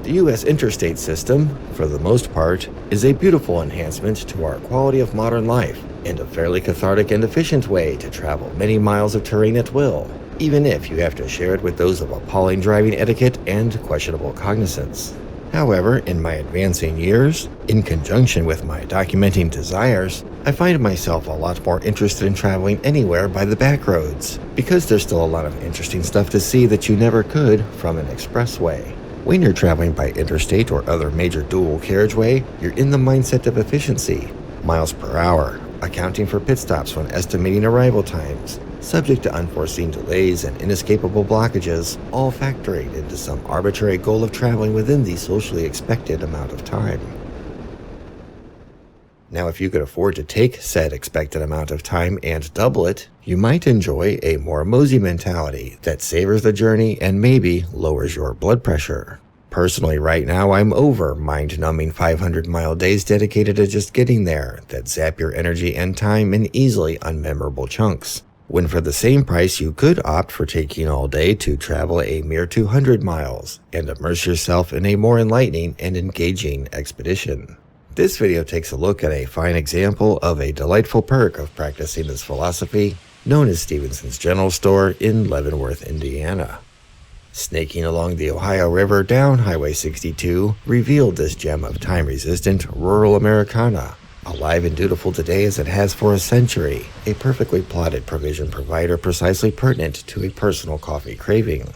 The U.S. interstate system, for the most part, is a beautiful enhancement to our quality of modern life and a fairly cathartic and efficient way to travel many miles of terrain at will, even if you have to share it with those of appalling driving etiquette and questionable cognizance. However, in my advancing years, in conjunction with my documenting desires, I find myself a lot more interested in traveling anywhere by the back roads, because there's still a lot of interesting stuff to see that you never could from an expressway. When you're traveling by interstate or other major dual carriageway, you're in the mindset of efficiency, miles per hour, accounting for pit stops when estimating arrival times, subject to unforeseen delays and inescapable blockages, all factoring into some arbitrary goal of traveling within the socially expected amount of time. Now, if you could afford to take said expected amount of time and double it, you might enjoy a more mosey mentality that savors the journey and maybe lowers your blood pressure. Personally, right now, I'm over mind-numbing 500-mile days dedicated to just getting there that zap your energy and time in easily unmemorable chunks, when for the same price you could opt for taking all day to travel a mere 200 miles and immerse yourself in a more enlightening and engaging expedition. This video takes a look at a fine example of a delightful perk of practicing this philosophy, known as Stephenson's General Store in Leavenworth, Indiana. Snaking along the Ohio River down Highway 62 revealed this gem of time-resistant rural Americana, alive and dutiful today as it has for a century, a perfectly plotted provision provider precisely pertinent to a personal coffee craving.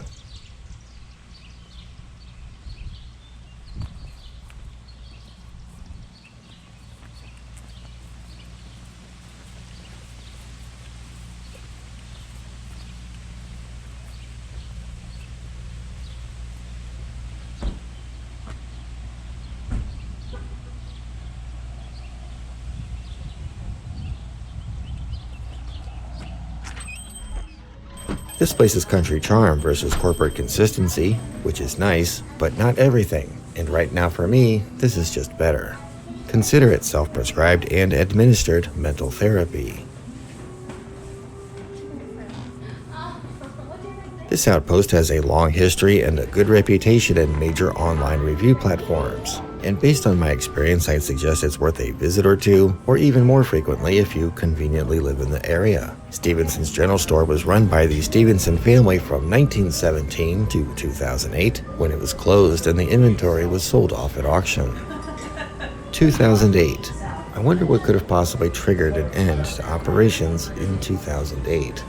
This place is country charm versus corporate consistency, which is nice, but not everything, and right now for me, this is just better. Consider it self-prescribed and administered mental therapy. This outpost has a long history and a good reputation in major online review platforms, and based on my experience, I'd suggest it's worth a visit or two, or even more frequently if you conveniently live in the area. Stephenson's General Store was run by the Stephenson family from 1917 to 2008, when it was closed and the inventory was sold off at auction. 2008. I wonder what could have possibly triggered an end to operations in 2008.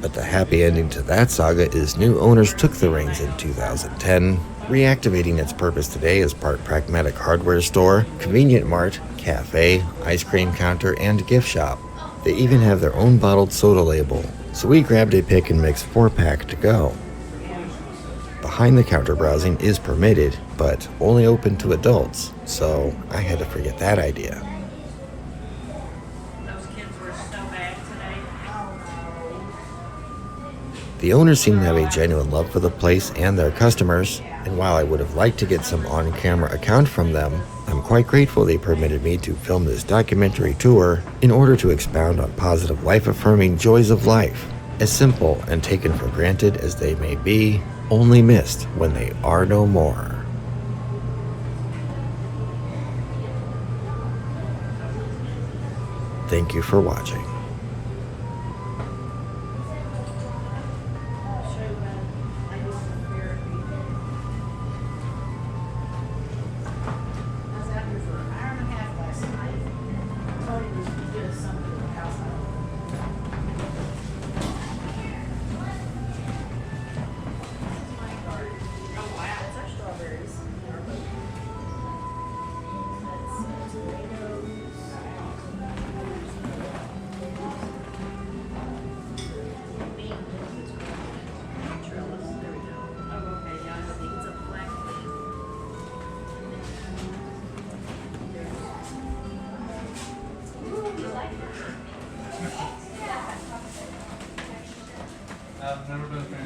But the happy ending to that saga is new owners took the reins in 2010, reactivating its purpose today as part pragmatic hardware store, convenient mart, cafe, ice cream counter, and gift shop. They even have their own bottled soda label, so we grabbed a pick and mix 4-pack to go. Behind-the-counter browsing is permitted, but only open to adults, so I had to forget that idea. The owners seem to have a genuine love for the place and their customers, and while I would have liked to get some on-camera account from them, I'm quite grateful they permitted me to film this documentary tour in order to expound on positive life-affirming joys of life, as simple and taken for granted as they may be, only missed when they are no more. Thank you for watching. I've never been a fan.